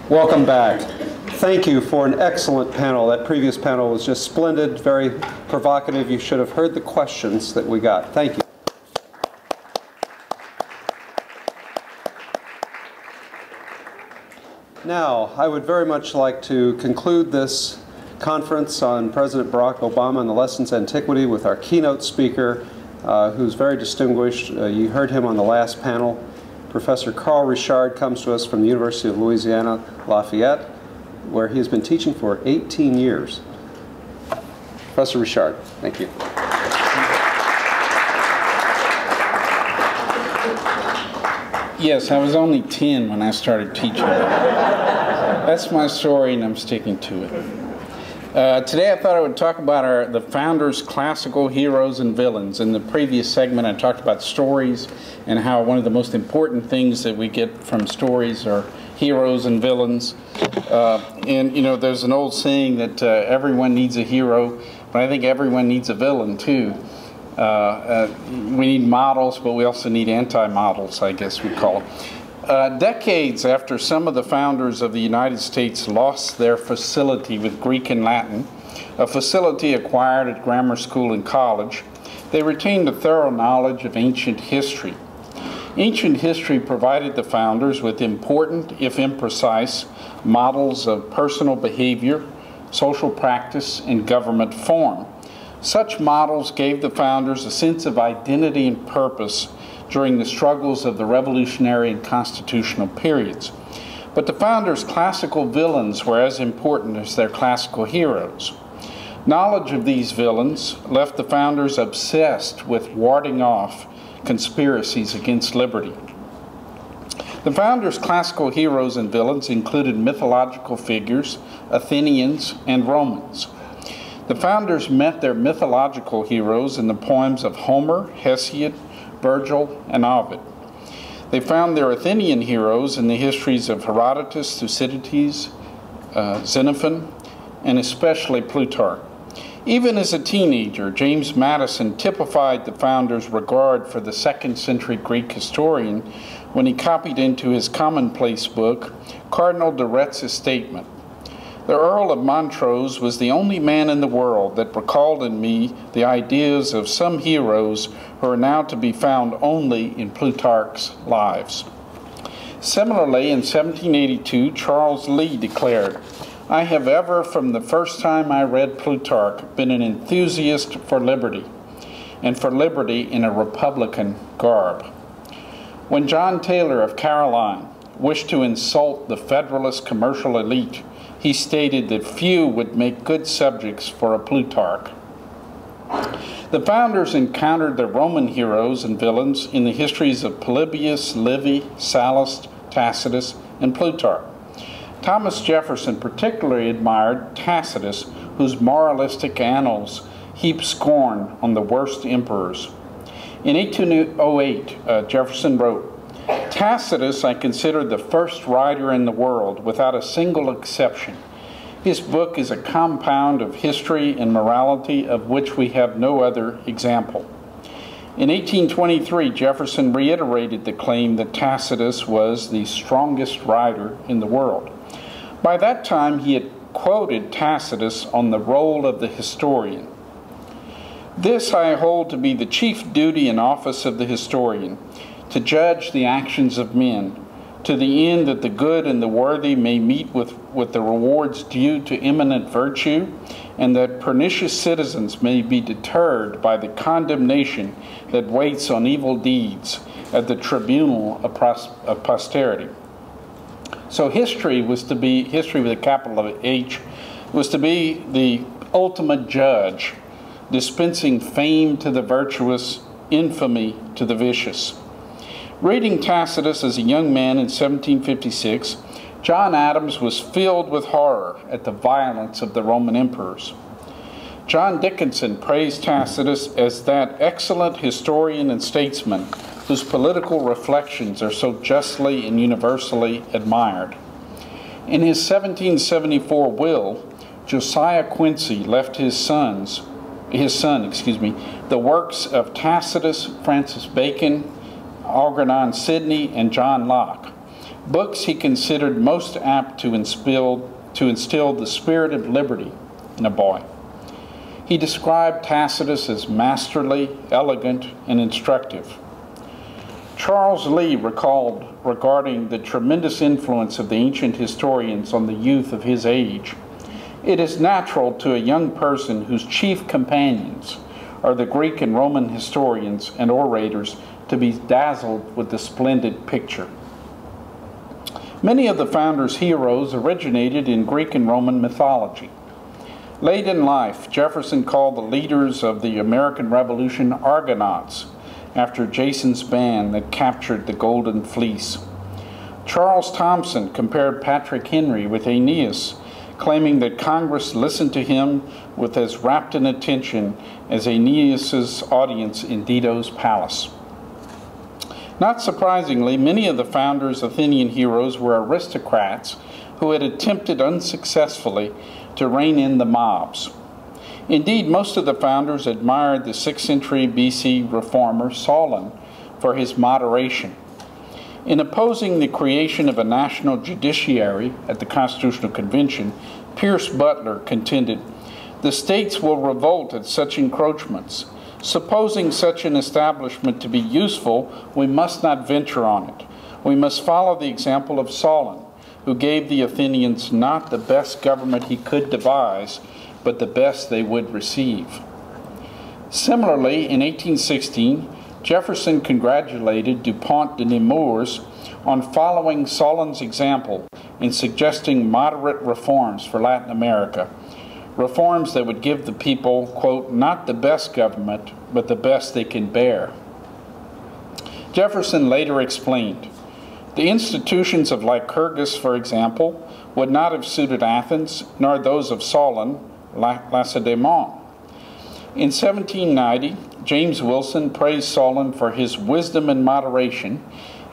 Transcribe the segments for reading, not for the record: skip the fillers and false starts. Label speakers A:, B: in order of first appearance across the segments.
A: Welcome back. Thank you for an excellent panel. That previous panel was just splendid, very provocative. You should have heard the questions that we got. Thank you. Now, I would very much like to conclude this conference on President Barack Obama and the Lessons of Antiquity with our keynote speaker, who's very distinguished. You heard him on the last panel. Professor Carl Richard comes to us from the University of Louisiana-Lafayette, where he has been teaching for 18 years. Professor Richard, thank you.
B: Yes, I was only 10 when I started teaching. That's my story, and I'm sticking to it. Today I thought I would talk about the founders' classical heroes and villains. In the previous segment I talked about stories and how one of the most important things that we get from stories are heroes and villains. And you know, there's an old saying that everyone needs a hero, but I think everyone needs a villain too. We need models, but we also need anti-models, I guess we'd call them. Decades after some of the founders of the United States lost their facility with Greek and Latin, a facility acquired at grammar school and college, they retained a thorough knowledge of ancient history. Ancient history provided the founders with important, if imprecise, models of personal behavior, social practice, and government form. Such models gave the founders a sense of identity and purpose during the struggles of the revolutionary and constitutional periods. But the founders' classical villains were as important as their classical heroes. Knowledge of these villains left the founders obsessed with warding off conspiracies against liberty. The founders' classical heroes and villains included mythological figures, Athenians, and Romans. The founders met their mythological heroes in the poems of Homer, Hesiod, Virgil, and Ovid. They found their Athenian heroes in the histories of Herodotus, Thucydides, Xenophon, and especially Plutarch. Even as a teenager, James Madison typified the founders' regard for the 2nd century Greek historian when he copied into his commonplace book Cardinal de Retz's statement, "The Earl of Montrose was the only man in the world that recalled in me the ideas of some heroes who are now to be found only in Plutarch's lives." Similarly, in 1782, Charles Lee declared, "I have ever, from the first time I read Plutarch, been an enthusiast for liberty, and for liberty in a republican garb." When John Taylor of Caroline wished to insult the Federalist commercial elite, he stated that few would make good subjects for a Plutarch. The founders encountered their Roman heroes and villains in the histories of Polybius, Livy, Sallust, Tacitus, and Plutarch. Thomas Jefferson particularly admired Tacitus, whose moralistic annals heap scorn on the worst emperors. In 1808, Jefferson wrote, "Tacitus I consider the first writer in the world, without a single exception. His book is a compound of history and morality of which we have no other example." In 1823, Jefferson reiterated the claim that Tacitus was the strongest writer in the world. By that time, he had quoted Tacitus on the role of the historian. "This I hold to be the chief duty and office of the historian, to judge the actions of men, to the end that the good and the worthy may meet with the rewards due to eminent virtue, and that pernicious citizens may be deterred by the condemnation that waits on evil deeds at the tribunal of posterity." So history was to be, history with a capital H, was to be the ultimate judge, dispensing fame to the virtuous, infamy to the vicious. Reading Tacitus as a young man in 1756, John Adams was filled with horror at the violence of the Roman emperors. John Dickinson praised Tacitus as that excellent historian and statesman whose political reflections are so justly and universally admired. In his 1774 will, Josiah Quincy left his son, the works of Tacitus, Francis Bacon, Algernon Sidney, and John Locke. books he considered most apt to instill the spirit of liberty in a boy. He described Tacitus as masterly, elegant, and instructive. Charles Lee recalled regarding the tremendous influence of the ancient historians on the youth of his age, "It is natural to a young person whose chief companions are the Greek and Roman historians and orators to be dazzled with the splendid picture." Many of the founders' heroes originated in Greek and Roman mythology. Late in life, Jefferson called the leaders of the American Revolution Argonauts, after Jason's band that captured the Golden Fleece. Charles Thomson compared Patrick Henry with Aeneas, claiming that Congress listened to him with as rapt an attention as Aeneas's audience in Dito's palace. Not surprisingly, many of the founders' Athenian heroes were aristocrats who had attempted unsuccessfully to rein in the mobs. Indeed, most of the founders admired the 6th century BC reformer Solon for his moderation. In opposing the creation of a national judiciary at the Constitutional Convention, Pierce Butler contended, "The states will revolt at such encroachments. Supposing such an establishment to be useful, we must not venture on it. We must follow the example of Solon, who gave the Athenians not the best government he could devise, but the best they would receive." Similarly, in 1816, Jefferson congratulated Dupont de Nemours on following Solon's example in suggesting moderate reforms for Latin America, reforms that would give the people, quote, "not the best government, but the best they can bear." Jefferson later explained, "The institutions of Lycurgus, for example, would not have suited Athens, nor those of Solon, Lacedaemon." In 1790, James Wilson praised Solon for his wisdom and moderation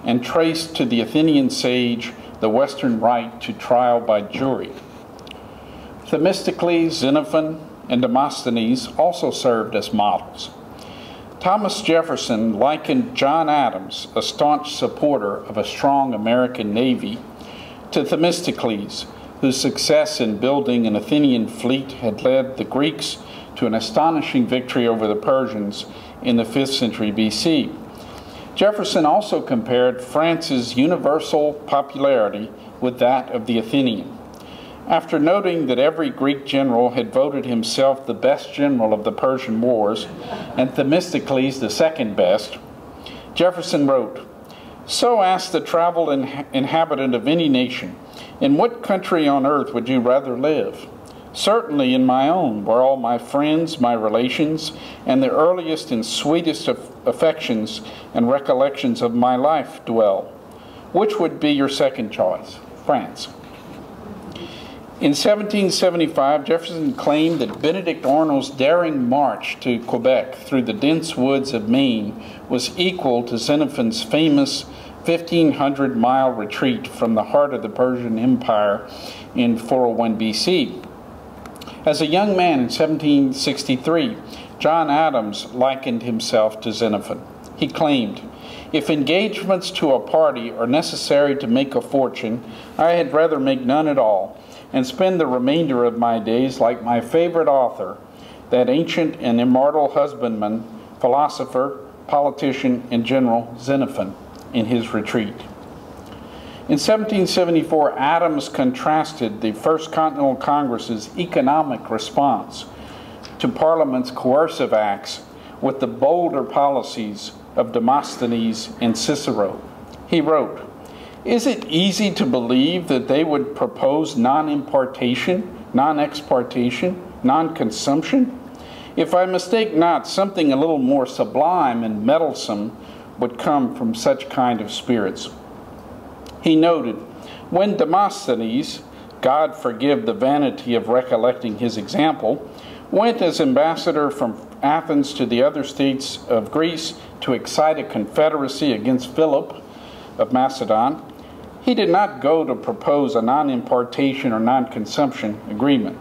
B: and traced to the Athenian sage the Western right to trial by jury. Themistocles, Xenophon, and Demosthenes also served as models. Thomas Jefferson likened John Adams, a staunch supporter of a strong American Navy, to Themistocles, whose success in building an Athenian fleet had led the Greeks to an astonishing victory over the Persians in the 5th century BC. Jefferson also compared France's universal popularity with that of the Athenian. After noting that every Greek general had voted himself the best general of the Persian Wars and Themistocles the second best, Jefferson wrote, "So ask the traveled inhabitant of any nation, in what country on earth would you rather live? Certainly in my own, where all my friends, my relations, and the earliest and sweetest of affections and recollections of my life dwell. Which would be your second choice? France." In 1775, Jefferson claimed that Benedict Arnold's daring march to Quebec through the dense woods of Maine was equal to Xenophon's famous 1,500-mile retreat from the heart of the Persian Empire in 401 BC. As a young man in 1763, John Adams likened himself to Xenophon. He claimed, "If engagements to a party are necessary to make a fortune, I had rather make none at all, and spend the remainder of my days like my favorite author, that ancient and immortal husbandman, philosopher, politician, and general Xenophon, in his retreat." In 1774, Adams contrasted the First Continental Congress's economic response to Parliament's coercive acts with the bolder policies of Demosthenes and Cicero. He wrote, "Is it easy to believe that they would propose non-importation, non-exportation, non-consumption? If I mistake not, something a little more sublime and meddlesome would come from such kind of spirits." He noted, "When Demosthenes, God forgive the vanity of recollecting his example, went as ambassador from Athens to the other states of Greece to excite a confederacy against Philip of Macedon, he did not go to propose a non-importation or non-consumption agreement.